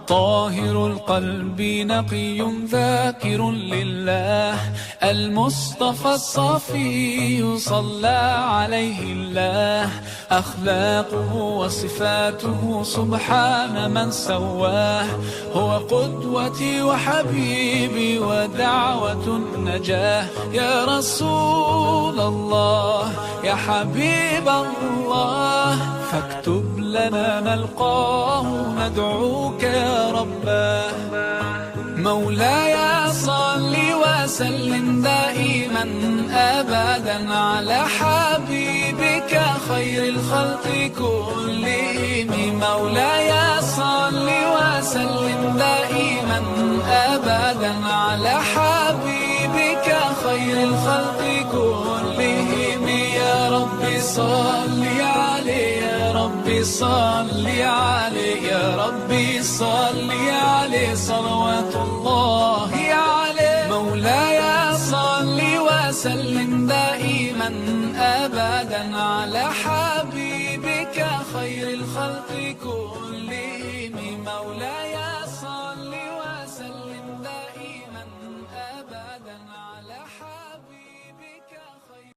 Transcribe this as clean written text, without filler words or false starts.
طاهر القلب نقي ذاكر لله، المصطفى الصفي صلى عليه الله. أخلاقه وصفاته سبحان من سواه، هو قدوتي وحبيبي ودعوة النجاة. يا رسول الله يا حبيب الله، فاكتب لنا نلقاه ندعوك يا رباه. مولاي صل وسلم دائما أبدا على حبيبك خير الخلق كلهم. مولاي صل وسلم دائما أبدا على حبيبك خير الخلق كلهم. يا رب صل عليه، يا رب صل عليه، يا رب صل عليه صلوات الله عليه. مولاي صل وسلم دائما أبدا على حبيبك خير الخلق كلهم.